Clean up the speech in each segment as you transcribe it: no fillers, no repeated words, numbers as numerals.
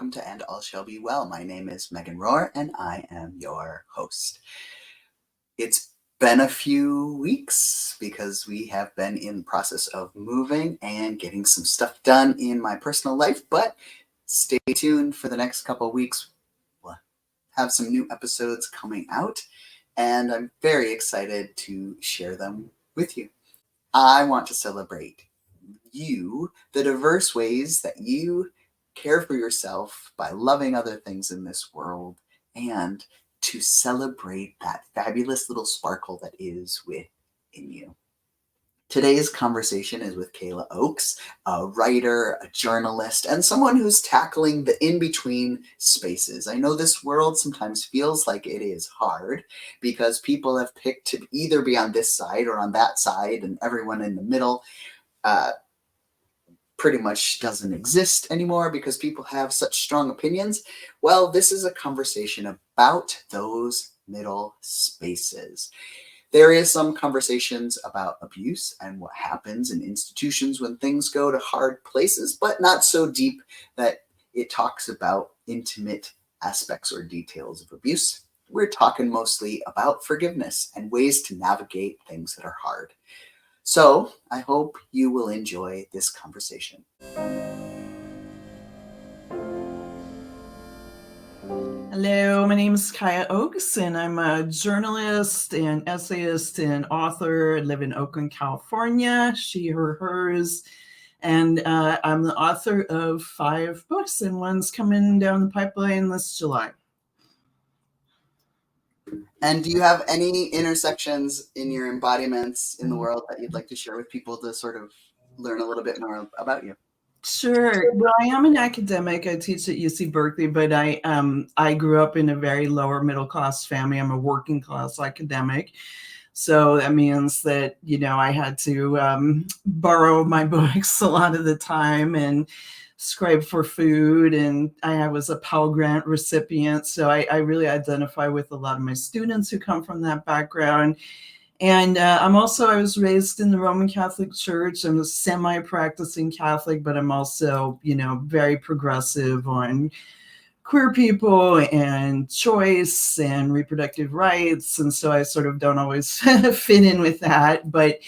welcome to And All Shall Be Well. My name is Megan Rohrer, and I am your host. It's been a few weeks because we have been in the process of moving and getting some stuff done in my personal life, but stay tuned for the next couple of weeks. We'll have some new episodes coming out, and I'm very excited to share them with you. I want to celebrate you, the diverse ways that you care for yourself by loving other things in this world, and to celebrate that fabulous little sparkle that is within you. Today's conversation is with Kayla Oakes, a writer, a journalist, and someone who's tackling the in-between spaces. I know this world sometimes feels like it is hard because people have picked to either be on this side or on that side, and everyone in the middle pretty much doesn't exist anymore because people have such strong opinions. Well, this is a conversation about those middle spaces. There is some conversations about abuse and what happens in institutions when things go to hard places, but not so deep that it talks about intimate aspects or details of abuse. We're talking mostly about forgiveness and ways to navigate things that are hard. So I hope you will enjoy this conversation. Hello, my name is Kayla Oakes, and I'm a journalist and essayist and author. I live in Oakland, California, she, her, hers. And I'm the author of 5 books, and one's coming down the pipeline this July. And do you have any intersections in your embodiments in the world that you'd like to share with people to sort of learn a little bit more about you? Sure. Well, I am an academic. I teach at UC Berkeley, but I grew up in a very lower middle class family. I'm a working class academic. So that means that, I had to borrow my books a lot of the time and scrape for food. And I was a Pell Grant recipient. So I really identify with a lot of my students who come from that background. And I was raised in the Roman Catholic Church. I'm a semi-practicing Catholic, but I'm also, very progressive on queer people and choice and reproductive rights. And so I sort of don't always fit in with that. But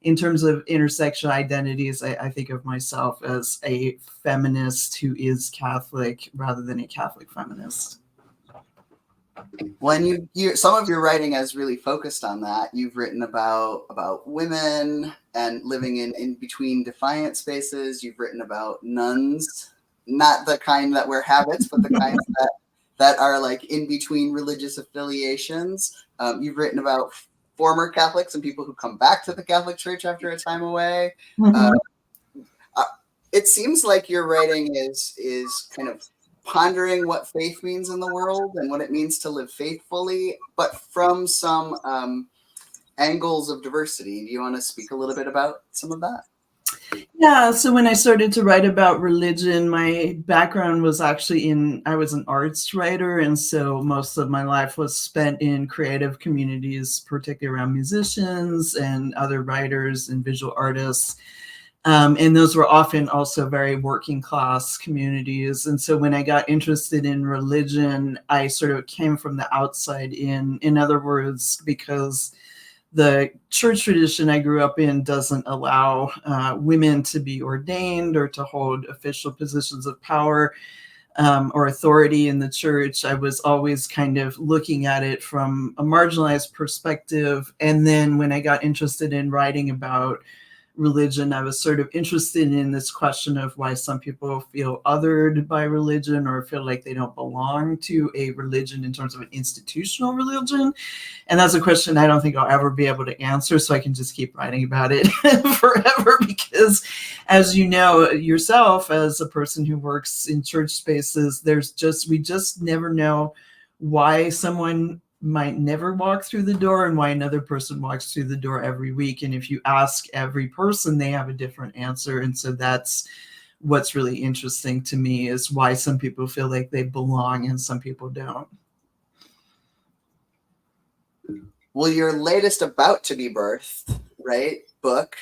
in terms of intersectional identities, I think of myself as a feminist who is Catholic rather than a Catholic feminist. When some of your writing has really focused on that. You've written about women and living in between defiant spaces. You've written about nuns, not the kind that wear habits, but the kinds that are like in between religious affiliations. You've written about former Catholics and people who come back to the Catholic Church after a time away. Mm-hmm. It seems like your writing is kind of pondering what faith means in the world and what it means to live faithfully, but from some angles of diversity. Do you want to speak a little bit about some of that? Yeah, so when I started to write about religion, my background was actually I was an arts writer, and so most of my life was spent in creative communities, particularly around musicians and other writers and visual artists. And those were often also very working class communities. And so when I got interested in religion, I sort of came from the outside in other words, because the church tradition I grew up in doesn't allow women to be ordained or to hold official positions of power or authority in the church. I was always kind of looking at it from a marginalized perspective. And then when I got interested in writing about religion, I was sort of interested in this question of why some people feel othered by religion or feel like they don't belong to a religion in terms of an institutional religion. And that's a question I don't think I'll ever be able to answer, so I can just keep writing about it forever, because as you know yourself, as a person who works in church spaces, we just never know why someone might never walk through the door and why another person walks through the door every week. And if you ask every person, they have a different answer. And so that's what's really interesting to me, is why some people feel like they belong and some people don't. Well, your latest about to be birthed, right, book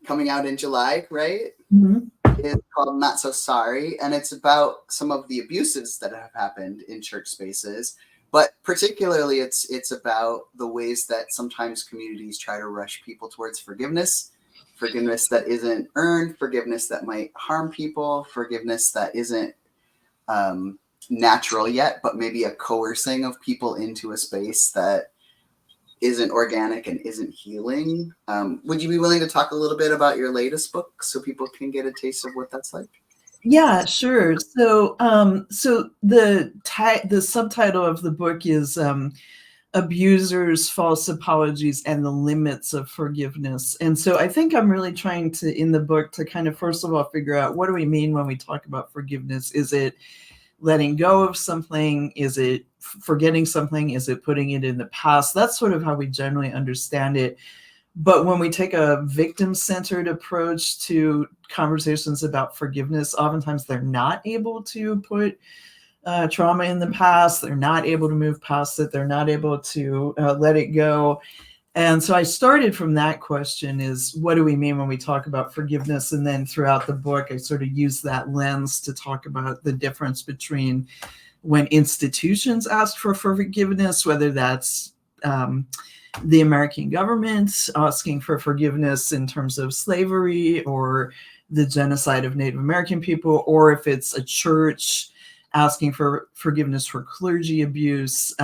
coming out in July, right? Mm-hmm. is called Not So Sorry, and it's about some of the abuses that have happened in church spaces. But particularly, it's about the ways that sometimes communities try to rush people towards forgiveness that isn't earned, forgiveness that might harm people, forgiveness that isn't um, natural yet, but maybe a coercing of people into a space that isn't organic and isn't healing. Would you be willing to talk a little bit about your latest book so people can get a taste of what that's like? Yeah, sure. So the subtitle of the book is Abusers, False Apologies, and the Limits of Forgiveness. And so I think I'm really trying to, in the book, to kind of first of all figure out, what do we mean when we talk about forgiveness? Is it letting go of something? Is it forgetting something? Is it putting it in the past? That's sort of how we generally understand it. But when we take a victim-centered approach to conversations about forgiveness, oftentimes they're not able to put trauma in the past. They're not able to move past it. They're not able to let it go. And so I started from that question, is what do we mean when we talk about forgiveness? And then throughout the book, I sort of use that lens to talk about the difference between when institutions ask for forgiveness, whether that's the American government asking for forgiveness in terms of slavery or the genocide of Native American people, or if it's a church asking for forgiveness for clergy abuse,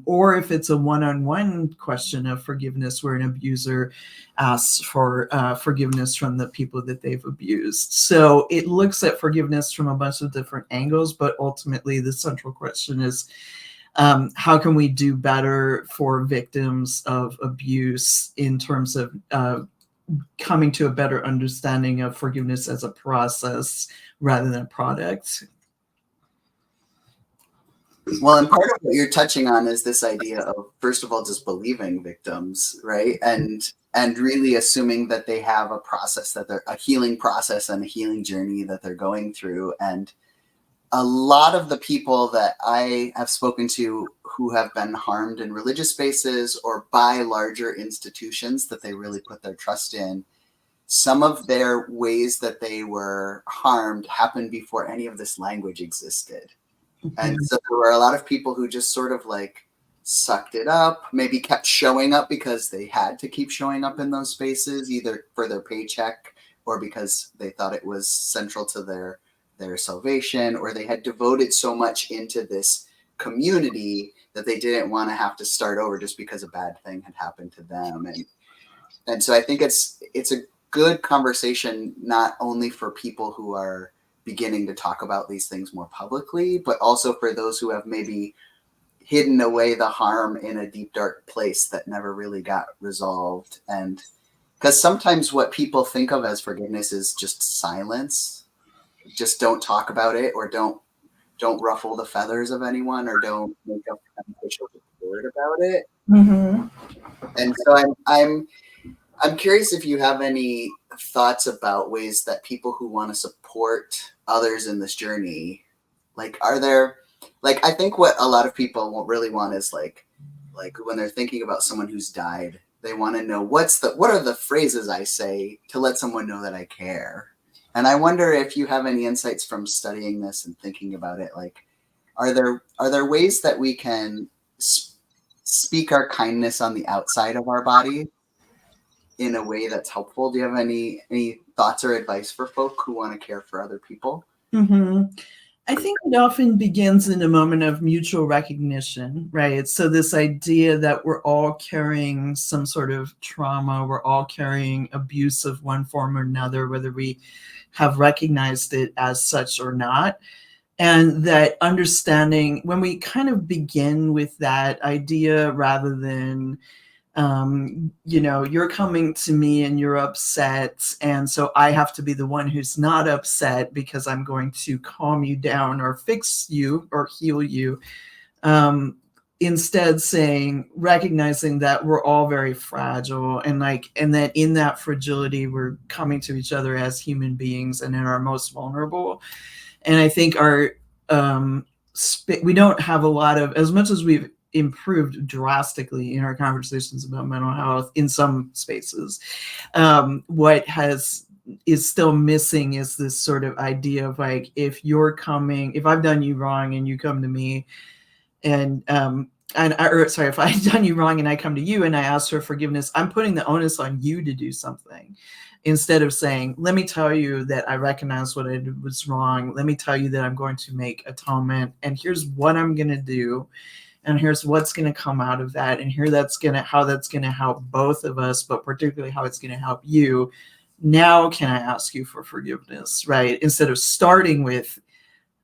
or if it's a one-on-one question of forgiveness where an abuser asks for forgiveness from the people that they've abused. So it looks at forgiveness from a bunch of different angles, but ultimately the central question is, how can we do better for victims of abuse in terms of coming to a better understanding of forgiveness as a process rather than a product? Well, and part of what you're touching on is this idea of, first of all, just believing victims, right? And really assuming that they have a process, that they're a healing process and a healing journey that they're going through. And a lot of the people that I have spoken to who have been harmed in religious spaces or by larger institutions that they really put their trust in, some of their ways that they were harmed happened before any of this language existed. And so there were a lot of people who just sort of like sucked it up, maybe kept showing up because they had to keep showing up in those spaces, either for their paycheck or because they thought it was central to their salvation, or they had devoted so much into this community that they didn't want to have to start over just because a bad thing had happened to them. And so I think it's a good conversation, not only for people who are beginning to talk about these things more publicly, but also for those who have maybe hidden away the harm in a deep, dark place that never really got resolved. And because sometimes what people think of as forgiveness is just silence, just don't talk about it, or don't ruffle the feathers of anyone, or don't make up an official word about it. Mm-hmm. And so I'm curious if you have any thoughts about ways that people who want to support others in this journey, like, are there, like, I think what a lot of people really want is like when they're thinking about someone who's died, they want to know what are the phrases I say to let someone know that I care. And I wonder if you have any insights from studying this and thinking about it, like, are there ways that we can speak our kindness on the outside of our body in a way that's helpful? Do you have any thoughts or advice for folk who want to care for other people? Mm-hmm. I think it often begins in a moment of mutual recognition, right? So this idea that we're all carrying some sort of trauma, we're all carrying abuse of one form or another, whether we have recognized it as such or not. And that understanding, when we kind of begin with that idea rather than you're coming to me and you're upset, and so I have to be the one who's not upset because I'm going to calm you down or fix you or heal you. Instead, recognizing that we're all very fragile, and that in that fragility, we're coming to each other as human beings and in our most vulnerable. And I think we don't have a lot of, as much as we've improved drastically in our conversations about mental health in some spaces, what has is still missing is this sort of idea of like, if I've done you wrong and you come to me and if I've done you wrong and I come to you and I ask for forgiveness, I'm putting the onus on you to do something, instead of saying, let me tell you that I recognize what I did was wrong. Let me tell you that I'm going to make atonement, and here's what I'm going to do, and here's what's going to come out of that, and how that's going to help both of us, but particularly how it's going to help you. Now can I ask you for forgiveness, right? Instead of starting with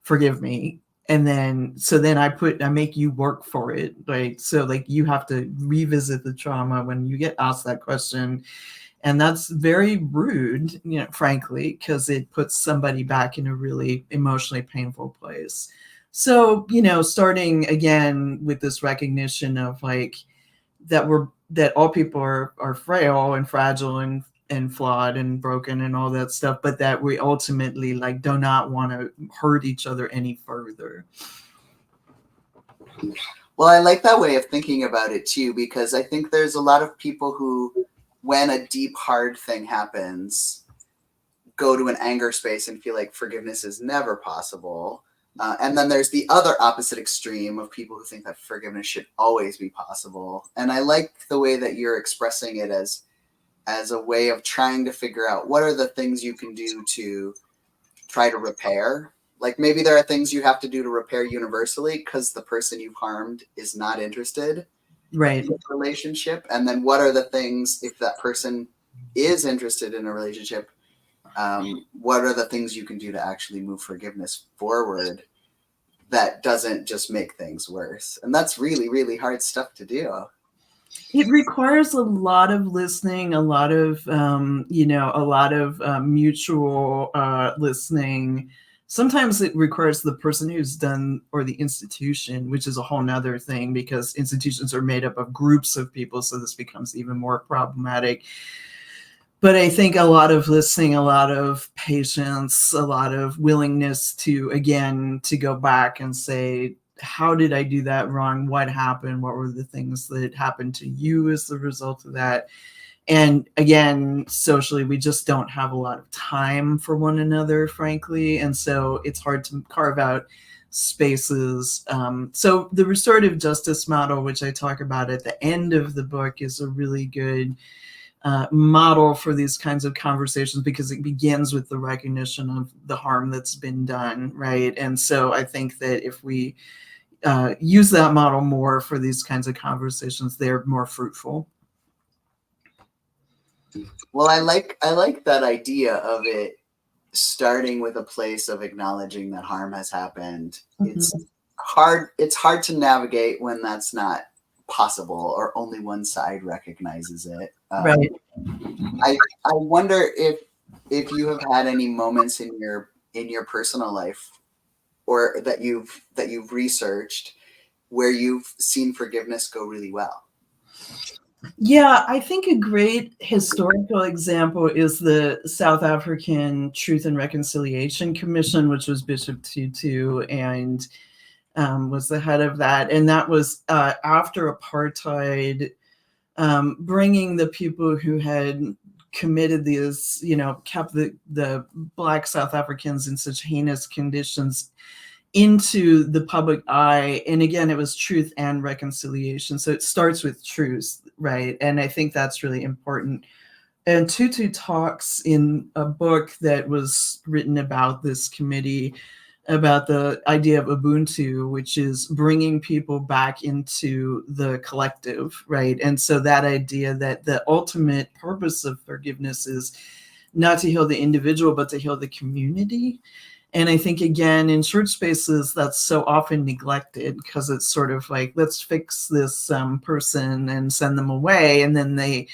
forgive me, and then I make you work for it, right? So like you have to revisit the trauma when you get asked that question, and that's very rude, frankly, because it puts somebody back in a really emotionally painful place. So, starting again with this recognition of like that all people are frail and fragile and flawed and broken and all that stuff, but that we ultimately like do not want to hurt each other any further. Well, I like that way of thinking about it too, because I think there's a lot of people who, when a deep, hard thing happens, go to an anger space and feel like forgiveness is never possible. And then there's the other opposite extreme of people who think that forgiveness should always be possible. And I like the way that you're expressing it as a way of trying to figure out what are the things you can do to try to repair. Like maybe there are things you have to do to repair universally because the person you've harmed is not interested right in the relationship. And then what are the things, if that person is interested in a relationship, what are the things you can do to actually move forgiveness forward that doesn't just make things worse? And that's really, really hard stuff to do. It requires a lot of listening, a lot of mutual listening. Sometimes it requires the person who's done, or the institution, which is a whole nother thing, because institutions are made up of groups of people, so this becomes even more problematic. But I think a lot of listening, a lot of patience, a lot of willingness to go back and say, how did I do that wrong? What happened? What were the things that happened to you as the result of that? And again, socially, we just don't have a lot of time for one another, frankly. And so it's hard to carve out spaces. So the restorative justice model, which I talk about at the end of the book, is a really good model for these kinds of conversations, because it begins with the recognition of the harm that's been done, right? And so I think that if we use that model more for these kinds of conversations, they're more fruitful. Well, I like that idea of it starting with a place of acknowledging that harm has happened. Mm-hmm. It's hard to navigate when that's not possible or only one side recognizes it. Right. I wonder if you have had any moments in your personal life, or that you've researched, where you've seen forgiveness go really well. Yeah, I think a great historical example is the South African Truth and Reconciliation Commission, which was Bishop Tutu and was the head of that. And that was after apartheid, bringing the people who had committed these, kept the Black South Africans in such heinous conditions into the public eye. And again, it was truth and reconciliation. So it starts with truth, right? And I think that's really important. And Tutu talks in a book that was written about this committee about the idea of Ubuntu, which is bringing people back into the collective, right? And so that idea that the ultimate purpose of forgiveness is not to heal the individual, but to heal the community. And I think, again, in church spaces, that's so often neglected, because it's sort of like, let's fix this person and send them away. And then they,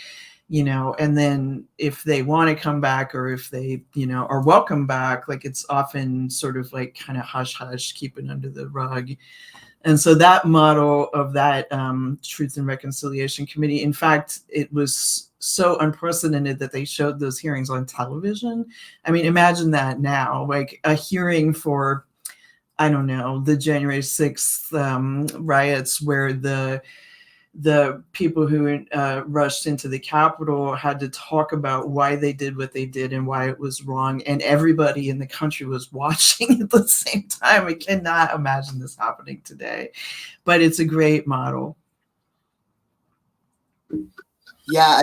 and then if they want to come back, or if they, are welcome back, like it's often sort of like kind of hush hush, keep it under the rug. And so that model of that Truth and Reconciliation Committee, in fact, it was so unprecedented that they showed those hearings on television. I mean, imagine that now, like a hearing for, I don't know, the January 6th riots, where the the people who rushed into the Capitol had to talk about why they did what they did and why it was wrong. And everybody in the country was watching at the same time. I cannot imagine this happening today, but it's a great model. Yeah,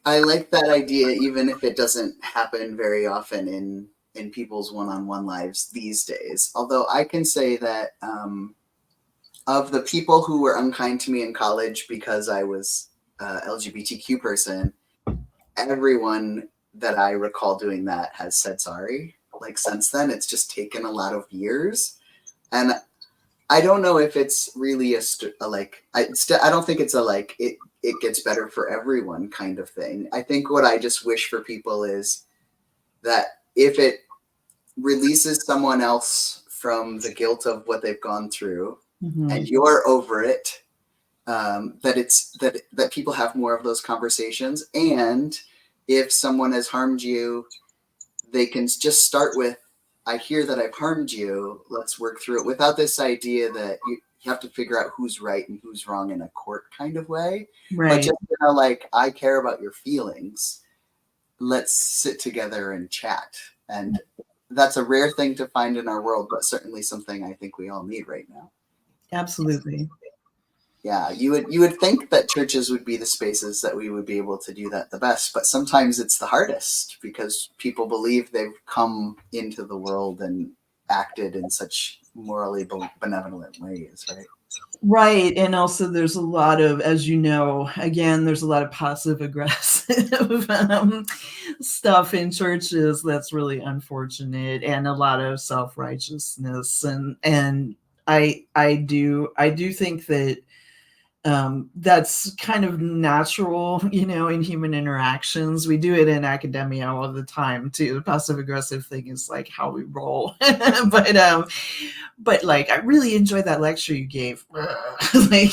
I like that idea, even if it doesn't happen very often in people's one-on-one lives these days. Although I can say that of the people who were unkind to me in college because I was a LGBTQ person, everyone that I recall doing that has said sorry. Like since then, it's just taken a lot of years, and I don't know if it's really a like I don't think it's a like it gets better for everyone kind of thing. I think what I just wish for people is that if it releases someone else from the guilt of what they've gone through, Mm-hmm. and you're over it, that it's that people have more of those conversations, and if someone has harmed you, they can just start with, I hear that I've harmed you, let's work through it, without this idea that you have to figure out who's right and who's wrong in a court kind of way. But Right. just, like, I care about your feelings, let's sit together and chat. And that's a rare thing to find in our world, but certainly something I think we all need right now. Absolutely. Yeah, you would think that churches would be the spaces that we would be able to do that the best, but sometimes it's the hardest because people believe they've come into the world and acted in such morally benevolent ways, right? Right. And also there's a lot of, as you know, again, there's a lot of passive aggressive stuff in churches that's really unfortunate, and a lot of self-righteousness. And I do think that that's kind of natural, in human interactions. We do it in academia all the time too. The passive aggressive thing is like how we roll. But like, I really enjoyed that lecture you gave. Like,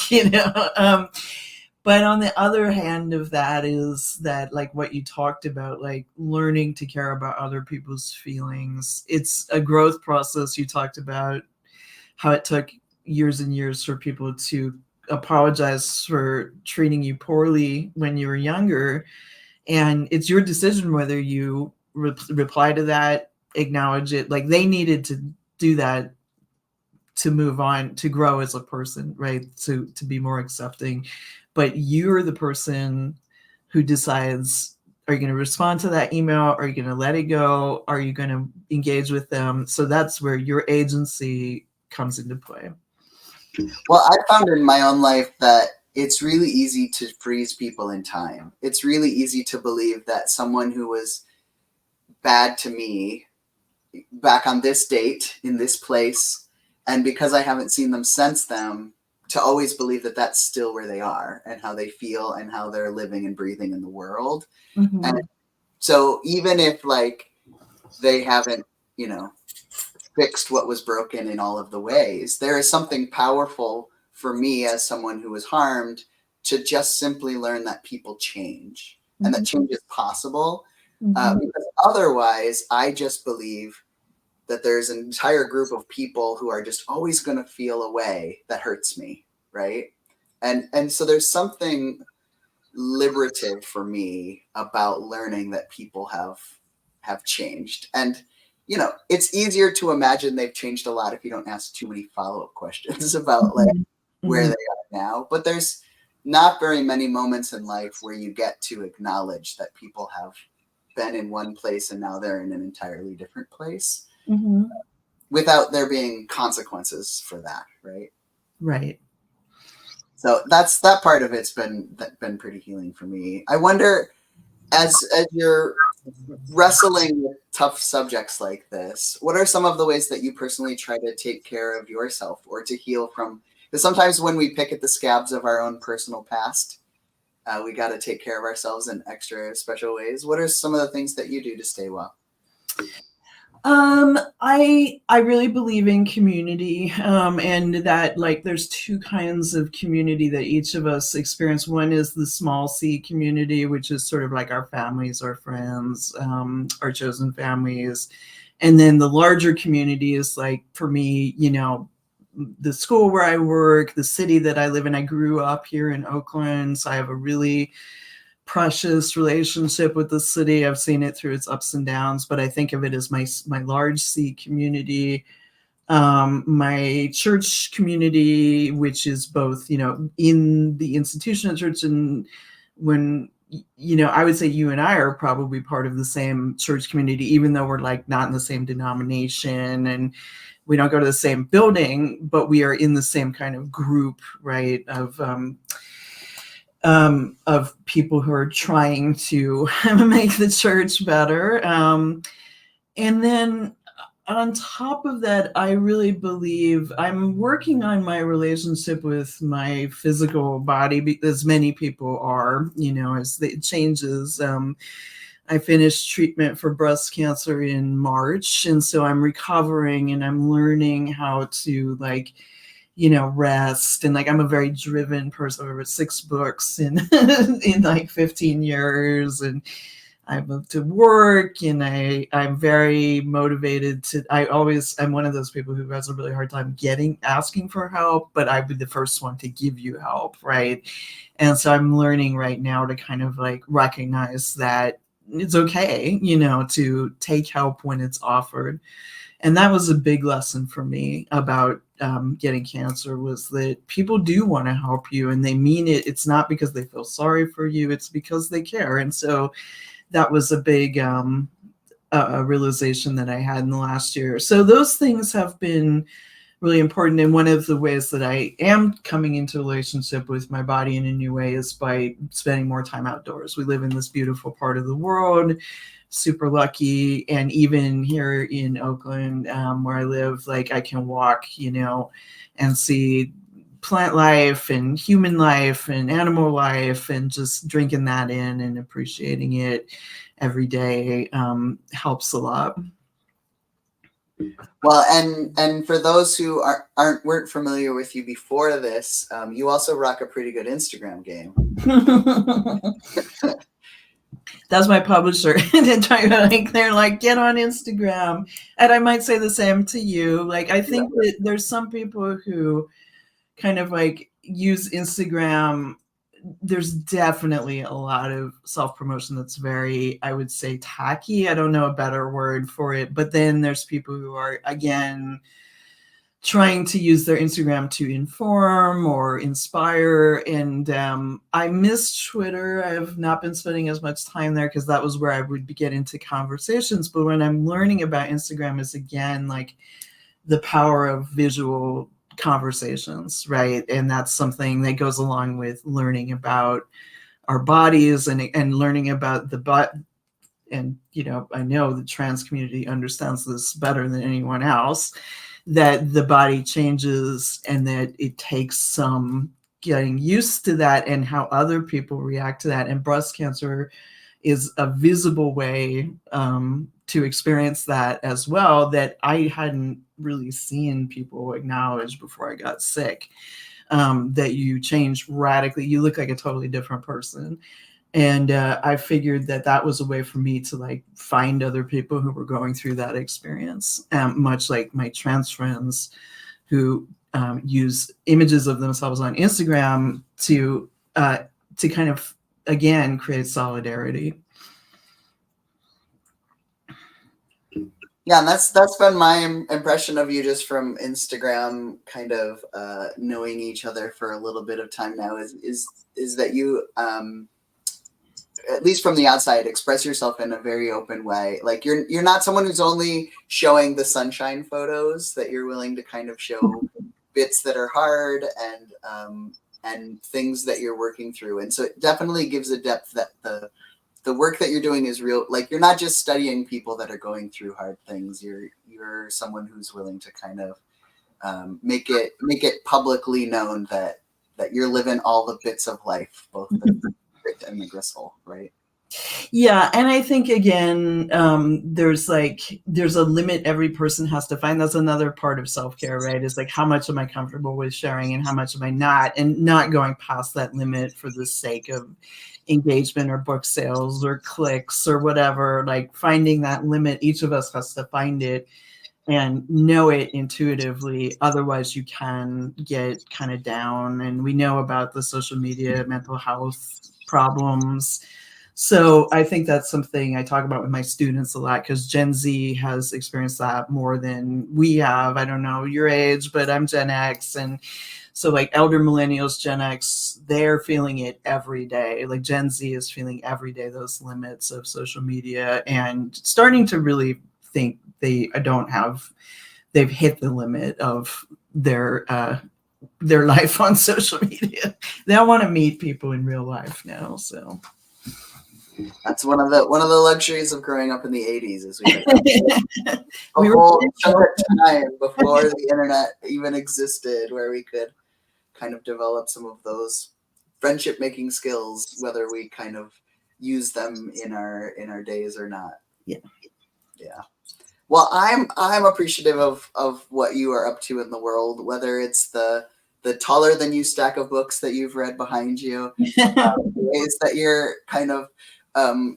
but on the other hand of that is that, like what you talked about, like learning to care about other people's feelings. It's a growth process. You talked about how it took years and years for people to apologize for treating you poorly when you were younger. And it's your decision whether you reply to that, acknowledge it. Like they needed to do that to move on, to grow as a person, right? To be more accepting. But you're the person who decides, are you going to respond to that email? Are you going to let it go? Are you going to engage with them? So that's where your agency comes into play. Well, I found in my own life that it's really easy to freeze people in time. It's really easy to believe that someone who was bad to me back on this date in this place, and because I haven't seen them since then, to always believe that that's still where they are and how they feel and how they're living and breathing in the world. Mm-hmm. And so even if like they haven't, fixed what was broken in all of the ways, there is something powerful for me as someone who was harmed to just simply learn that people change and that change is possible. Because otherwise, I just believe that there's an entire group of people who are just always going to feel a way that hurts me, right? And so there's something liberative for me about learning that people have changed. And it's easier to imagine they've changed a lot if you don't ask too many follow-up questions about like where they are now. But there's not very many moments in life where you get to acknowledge that people have been in one place and now they're in an entirely different place without there being consequences for that, right? Right. So that part of it's been pretty healing for me. I wonder, as you're wrestling with tough subjects like this, what are some of the ways that you personally try to take care of yourself or to heal from? Because sometimes when we pick at the scabs of our own personal past, we got to take care of ourselves in extra special ways. What are some of the things that you do to stay well? I really believe in community, and that like there's two kinds of community that each of us experience. One is the small C community, which is sort of like our families, our friends, our chosen families, and then the larger community is like, for me, the school where I work, the city that I live in. I grew up here in Oakland, so I have a really precious relationship with the city. I've seen it through its ups and downs, but I think of it as my large C community, my church community, which is both, in the institution of church, and when, I would say you and I are probably part of the same church community, even though we're like not in the same denomination and we don't go to the same building, but we are in the same kind of group, right? Of people who are trying to make the church better. And then on top of that, I really believe I'm working on my relationship with my physical body, as many people are, as it changes. I finished treatment for breast cancer in March, and so I'm recovering and I'm learning how to rest. And I'm a very driven person. I've read 6 books in in like 15 years, and I moved to work, and I'm very motivated I'm one of those people who has a really hard time asking for help, but I'd be the first one to give you help, right? And so I'm learning right now to kind of recognize that it's okay, to take help when it's offered. And that was a big lesson for me about getting cancer, was that people do want to help you, and they mean it. It's not because they feel sorry for you, it's because they care. And so that was a big realization that I had in the last year. So those things have been really important. And one of the ways that I am coming into a relationship with my body in a new way is by spending more time outdoors. We live in this beautiful part of the world, super lucky. And even here in Oakland, where I live, I can walk, and see plant life and human life and animal life, and just drinking that in and appreciating it every day helps a lot. Well, and for those who weren't familiar with you before this, you also rock a pretty good Instagram game. That's my publisher. They're like, get on Instagram. And I might say the same to you. I think that there's some people who kind of use Instagram. There's definitely a lot of self-promotion that's very, I would say, tacky. I don't know a better word for it. But then there's people who are, again, trying to use their Instagram to inform or inspire. And I miss Twitter. I have not been spending as much time there because that was where I would get into conversations. But when I'm learning about Instagram is, again, the power of visual conversations, right? And that's something that goes along with learning about our bodies and learning about the butt. And, I know the trans community understands this better than anyone else, that the body changes and that it takes some getting used to that and how other people react to that. And breast cancer is a visible way to experience that as well, that I hadn't really seen people acknowledge before I got sick, that you change radically. You look like a totally different person. And I figured that was a way for me to find other people who were going through that experience, much like my trans friends who use images of themselves on Instagram to kind of, again, create solidarity. Yeah, and that's been my impression of you just from Instagram, kind of knowing each other for a little bit of time now. Is that you, at least from the outside, express yourself in a very open way. You're not someone who's only showing the sunshine photos, that you're willing to kind of show bits that are hard and things that you're working through. And so it definitely gives a depth that the work that you're doing is real. You're not just studying people that are going through hard things. You're someone who's willing to kind of make it publicly known that you're living all the bits of life, both the grit and the gristle, right? Yeah, and I think, again, there's a limit every person has to find. That's another part of self-care, right? Is how much am I comfortable with sharing and how much am I not, and not going past that limit for the sake of engagement or book sales or clicks or whatever. Finding that limit, each of us has to find it. and know it intuitively. Otherwise, you can get kind of down. And we know about the social media mental health problems. So I think that's something I talk about with my students a lot, because Gen Z has experienced that more than we have. I don't know your age, but I'm Gen X. And so like elder millennials, Gen X, they're feeling it every day. Like Gen Z is feeling every day those limits of social media and starting to really think they've hit the limit of their life on social media. They don't want to meet people in real life now. So That's one of the luxuries of growing up in the 80s, is we had a we were whole chunk of time before the internet even existed where we could kind of develop some of those friendship making skills, whether we kind of use them in our days or not. Yeah. Yeah. Well, I'm appreciative of what you are up to in the world, whether it's the taller than you stack of books that you've read behind you, ways that you're kind of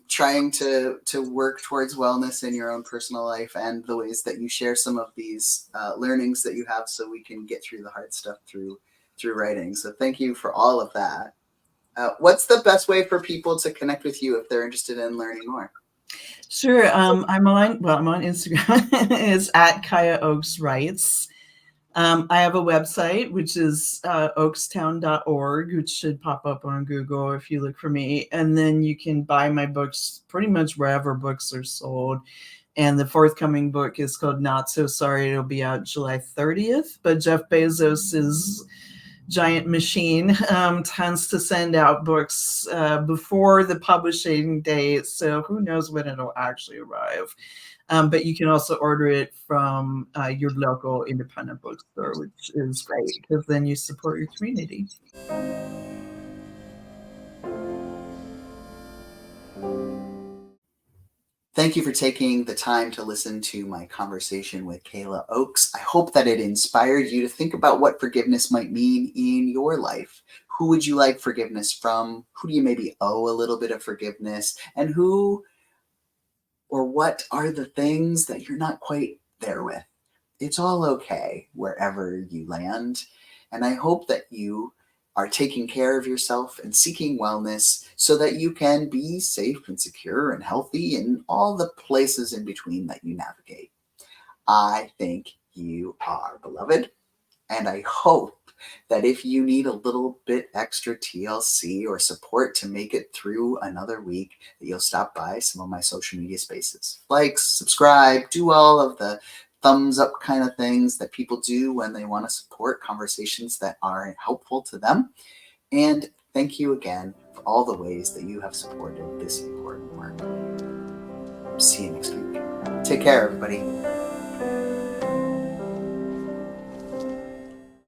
trying to work towards wellness in your own personal life, and the ways that you share some of these learnings that you have, so we can get through the hard stuff through writing. So thank you for all of that. What's the best way for people to connect with you if they're interested in learning more? Sure. I'm on Instagram. It's at Kaya Oaks Writes. I have a website, which is oakstown.org, which should pop up on Google if you look for me. And then you can buy my books pretty much wherever books are sold. And the forthcoming book is called Not So Sorry. It'll be out July 30th. But Jeff Bezos's giant machine tends to send out books before the publishing date. So who knows when it'll actually arrive. But you can also order it from your local independent bookstore, which is great because then you support your community. Thank you for taking the time to listen to my conversation with Kayla Oaks. I hope that it inspired you to think about what forgiveness might mean in your life. Who would you like forgiveness from? Who do you maybe owe a little bit of forgiveness? And who or what are the things that you're not quite there with? It's all okay wherever you land. And I hope that you are taking care of yourself and seeking wellness so that you can be safe and secure and healthy in all the places in between that you navigate. I think you are beloved, and I hope that if you need a little bit extra TLC or support to make it through another week, that you'll stop by some of my social media spaces. Like, subscribe, do all of the thumbs up kind of things that people do when they want to support conversations that are helpful to them. And thank you again for all the ways that you have supported this important work. See you next week. Take care, everybody.